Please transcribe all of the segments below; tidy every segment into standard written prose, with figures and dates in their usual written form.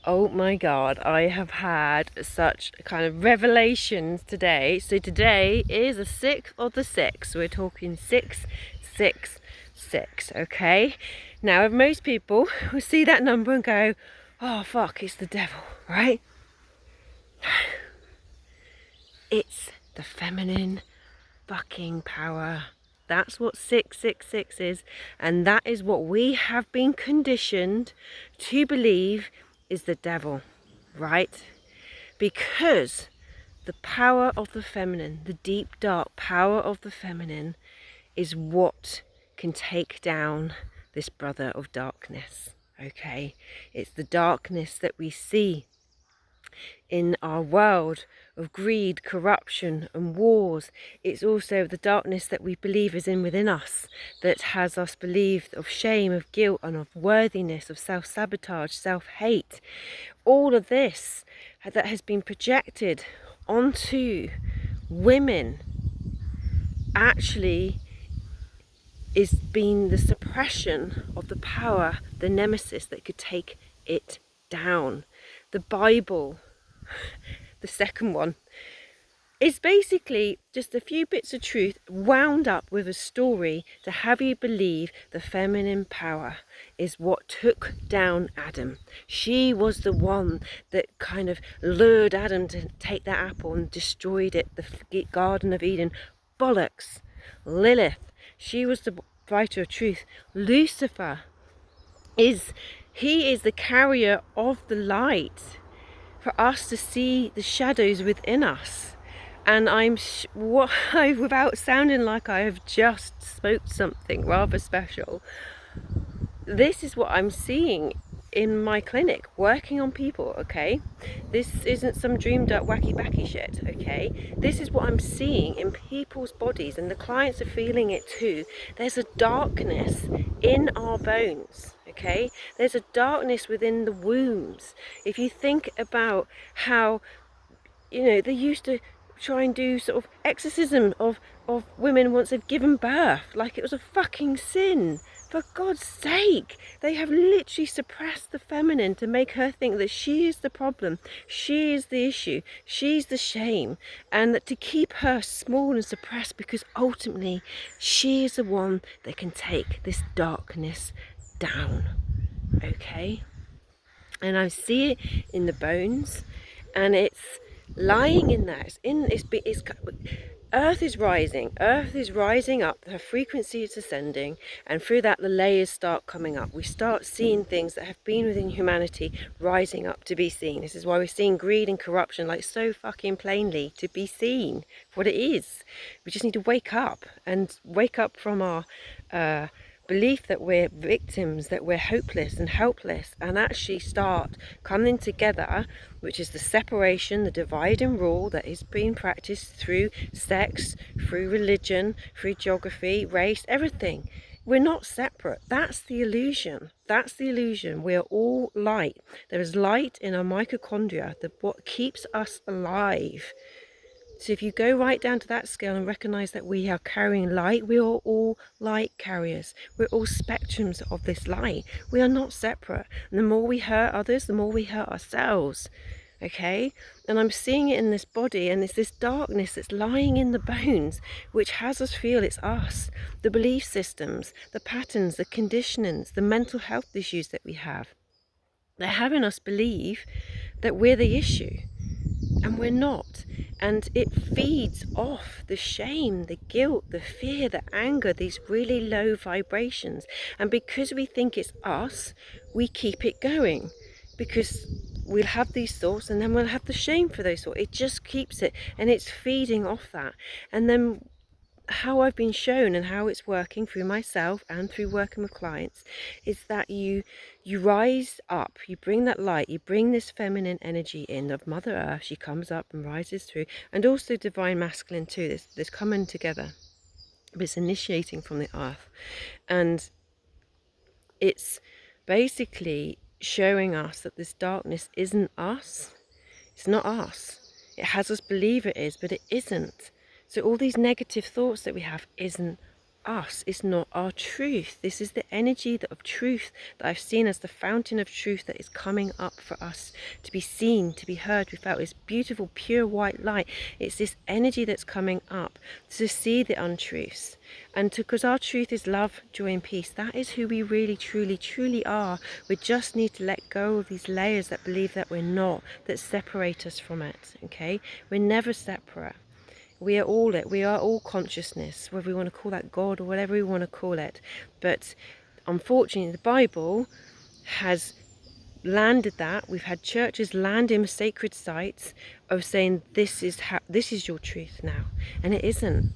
Oh my God, I have had such kind of revelations today. So today is the 6th of the 6th. We're talking 666, okay? Now, most people will see that number and go, oh fuck, it's the devil, right? It's the feminine fucking power. That's what 666 is, and that is what we have been conditioned to believe is the devil, right? Because the power of the feminine, the deep dark power of the feminine, is what can take down this brother of darkness, okay? It's the darkness that we see in our world of greed, corruption and wars. It's also the darkness that we believe is in within us, that has us believed of shame, of guilt and of worthiness, of self-sabotage, self-hate. All of this that has been projected onto women actually is being the suppression of the power, the nemesis that could take it down. The Bible, the second one, is basically just a few bits of truth wound up with a story to have you believe the feminine power is what took down Adam. She was the one that kind of lured Adam to take that apple and destroyed it, the Garden of Eden. Bollocks. Lilith, she was the fighter of truth. Lucifer is the carrier of the light for us to see the shadows within us. And without sounding like I have just spoke something rather special, this is what I'm seeing in my clinic, working on people, okay? This isn't some dreamed up wacky backy shit, okay? This is what I'm seeing in people's bodies, and the clients are feeling it too. There's a darkness in our bones, okay? There's a darkness within the wombs. If you think about how, they used to try and do sort of exorcism of women once they've given birth, like it was a fucking sin. For God's sake, they have literally suppressed the feminine to make her think that she is the problem, she is the issue, she's the shame, and that to keep her small and suppressed, because ultimately she is the one that can take this darkness down, okay? And I see it in the bones, and it's lying in there. Earth is rising up, her frequency is ascending, and through that the layers start coming up. We start seeing things that have been within humanity rising up to be seen. This is why we're seeing greed and corruption like so fucking plainly to be seen for what it is. We just need to wake up, and wake up from our belief that we're victims, that we're hopeless and helpless, and actually start coming together, which is the separation, the divide and rule that is being practiced through sex, through religion, through geography, race, everything. We're not separate. That's the illusion. That's the illusion. We are all light. There is light in our mitochondria, what keeps us alive. So if you go right down to that scale and recognize that we are carrying light, we are all light carriers. We're all spectrums of this light. We are not separate. And the more we hurt others, the more we hurt ourselves. Okay? And I'm seeing it in this body, and it's this darkness that's lying in the bones, which has us feel it's us. The belief systems, the patterns, the conditionings, the mental health issues that we have. They're having us believe that we're the issue. And we're not. And it feeds off the shame, the guilt, the fear, the anger, these really low vibrations. And because we think it's us, we keep it going. Because we'll have these thoughts, and then we'll have the shame for those thoughts. It just keeps it, and it's feeding off that. And then how I've been shown and how it's working through myself and through working with clients is that you rise up, you bring that light, you bring this feminine energy in of Mother Earth. She comes up and rises through, and also divine masculine too. This coming together, but it's initiating from the earth, and it's basically showing us that this darkness isn't us. It's not us. It has us believe it is, but it isn't. So all these negative thoughts that we have isn't us, it's not our truth. This is the energy of truth that I've seen as the fountain of truth that is coming up for us to be seen, to be heard, to be felt. It's beautiful, pure white light. It's this energy that's coming up to see the untruths. And because our truth is love, joy and peace, that is who we really, truly, truly are. We just need to let go of these layers that believe that we're not, that separate us from it, okay? We're never separate. We are all it. We are all consciousness, whether we want to call that God or whatever we want to call it. But unfortunately, the Bible has landed that. We've had churches land in sacred sites of saying this is your truth now, and it isn't.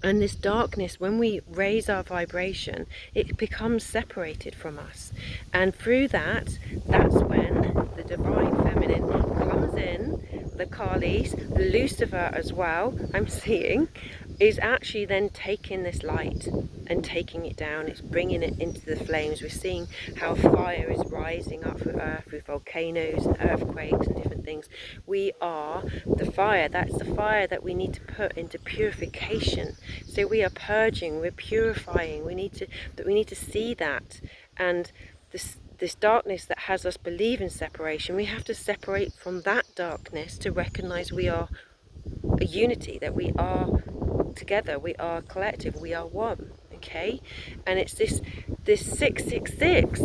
And this darkness, when we raise our vibration, it becomes separated from us. And through that, that's when the divine feminine comes in, the Kalis, Lucifer as well, I'm seeing, is actually then taking this light and taking it down. It's bringing it into the flames. We're seeing how fire is rising up through earth, through volcanoes and earthquakes and different things. We are the fire. That's the fire that we need to put into purification. So we are purging, we're purifying. We need to see that. And this darkness that has us believe in separation, we have to separate from that darkness to recognize we are a unity, that we are together, we are collective, we are one, okay? And it's this 666,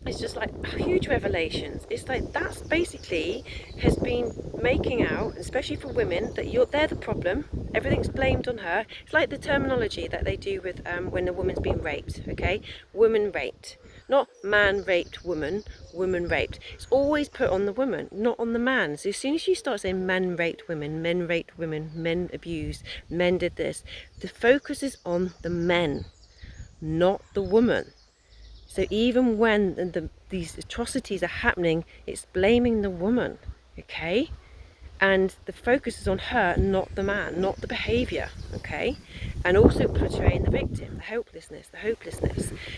it's just like huge revelations. It's like that's basically has been making out, especially for women, that they're the problem. Everything's blamed on her. It's like the terminology that they do with when a woman's been raped, okay? Woman raped. Not man raped woman, woman raped. It's always put on the woman, not on the man. So as soon as you start saying men raped women, men abused, men did this, the focus is on the men, not the woman. So even when these atrocities are happening, it's blaming the woman, okay? And the focus is on her, not the man, not the behaviour, okay? And also portraying the victim, the hopelessness.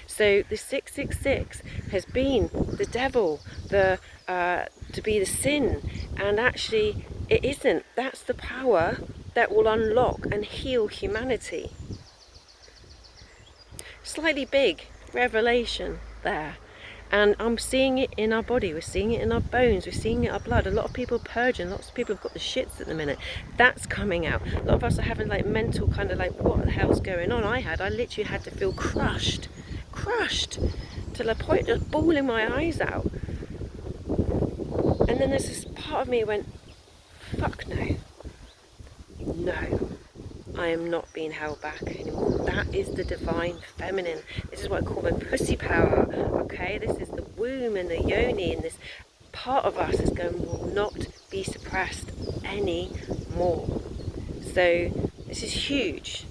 So the 666 has been the devil, to be the sin, and actually it isn't. That's the power that will unlock and heal humanity. Slightly big revelation there. And I'm seeing it in our body, we're seeing it in our bones, we're seeing it in our blood. A lot of people are purging, lots of people have got the shits at the minute. That's coming out. A lot of us are having like mental kind of like, what the hell's going on? I literally had to feel crushed, to the point of just bawling my eyes out. And then there's this part of me went, fuck no, I am not being held back anymore. That is the divine feminine. This is what I call my pussy power, okay? This is the womb and the yoni, and this part of us is going, will not be suppressed anymore. So this is huge.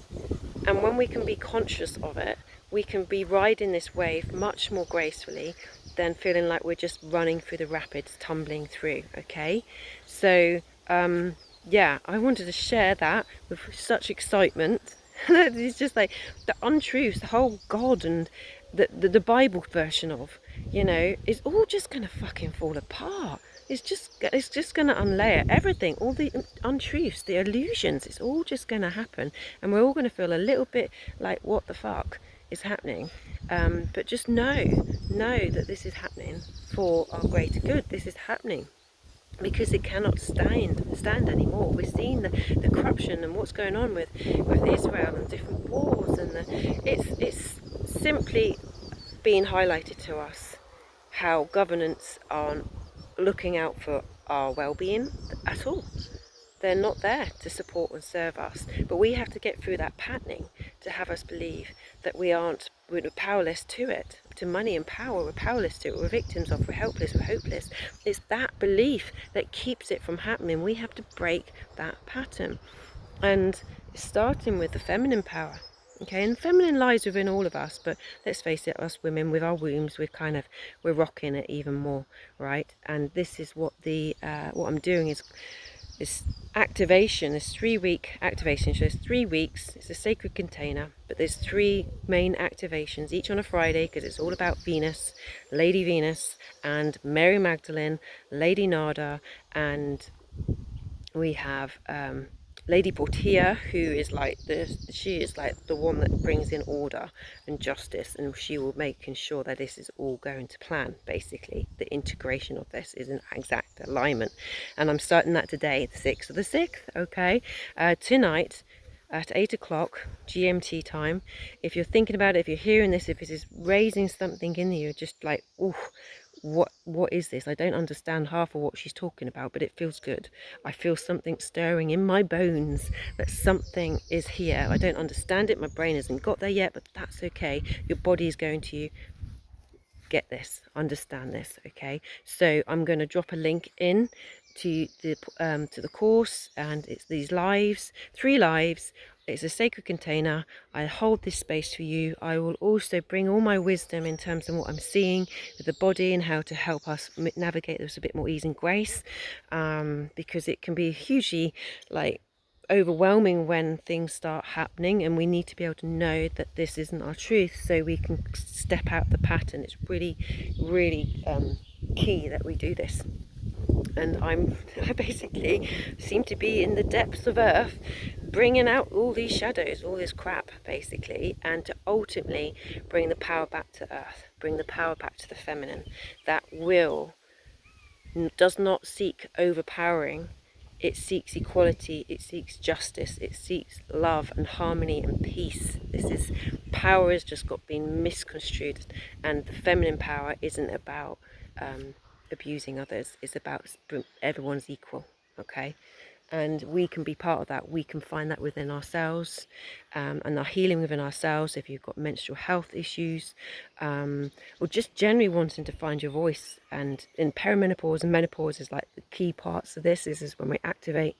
And when we can be conscious of it, we can be riding this wave much more gracefully than feeling like we're just running through the rapids, tumbling through, okay? So, yeah, I wanted to share that with such excitement. It's just like the untruths, the whole God and the Bible version of, you know, is all just gonna fucking fall apart. It's just gonna unlayer everything, all the untruths, the illusions. It's all just gonna happen, and we're all gonna feel a little bit like, what the fuck is happening? But just know that this is happening for our greater good. This is happening because it cannot stand anymore. We're seeing the corruption and what's going on with Israel and different wars, and it's simply being highlighted to us how governments aren't looking out for our well-being at all. They're not there to support and serve us, but we have to get through that patterning to have us believe that we're powerless to it, to money and power. We're powerless to it. We're victims of. We're helpless. We're hopeless. It's that belief that keeps it from happening. We have to break that pattern, and starting with the feminine power. Okay, and feminine lies within all of us, but let's face it, us women with our wombs, we're rocking it even more, right? And this is what what I'm doing is this activation, this 3-week activation. So there's 3 weeks, it's a sacred container, but there's 3 main activations, each on a Friday, because it's all about Venus, Lady Venus, and Mary Magdalene, Lady Nada, and we have Lady Portia, who is like she is like the one that brings in order and justice, and she will making sure that this is all going to plan. Basically, the integration of this is an exact alignment, and I'm starting that today, the 6th of the 6th. Okay, tonight at 8 o'clock GMT time. If you're thinking about it, if you're hearing this, if it is raising something in you, just like, oh, what is this? I don't understand half of what she's talking about, but it feels good. I feel something stirring in my bones, that something is here. I don't understand it, my brain hasn't got there yet, but that's okay. Your body is going to get this, understand this. Okay, so I'm going to drop a link in to the course, and it's these lives, 3 lives. It's a sacred container. I hold this space for you. I will also bring all my wisdom in terms of what I'm seeing with the body and how to help us navigate this a bit more ease and grace, because it can be hugely like overwhelming when things start happening, and we need to be able to know that this isn't our truth so we can step out the pattern. It's really key that we do this. And I basically seem to be in the depths of earth, bringing out all these shadows, all this crap basically, and to ultimately bring the power back to earth, bring the power back to the feminine that does not seek overpowering. It seeks equality, it seeks justice, it seeks love and harmony and peace. Power has just been misconstrued, and the feminine power isn't about abusing others. It's about everyone's equal, okay? And we can be part of that. We can find that within ourselves, and our healing within ourselves. If you've got menstrual health issues, or just generally wanting to find your voice, and in perimenopause and menopause is like the key parts of this. This is when we activate.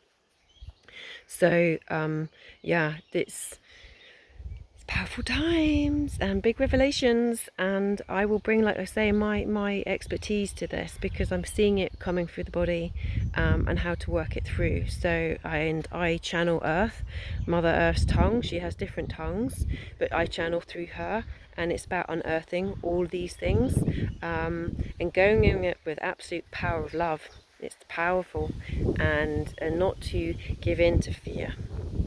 So yeah, it's powerful times and big revelations, and I will bring, like I say, my expertise to this, because I'm seeing it coming through the body, and how to work it through. So I channel Earth, Mother Earth's tongue. She has different tongues, but I channel through her, and it's about unearthing all these things, and going in it with absolute power of love. It's powerful, and not to give in to fear,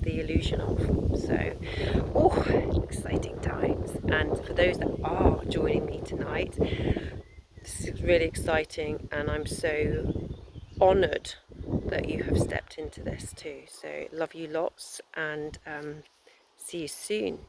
the illusion of. So, oh, exciting times. And for those that are joining me tonight, this is really exciting, and I'm so honoured that you have stepped into this too. So love you lots, and see you soon.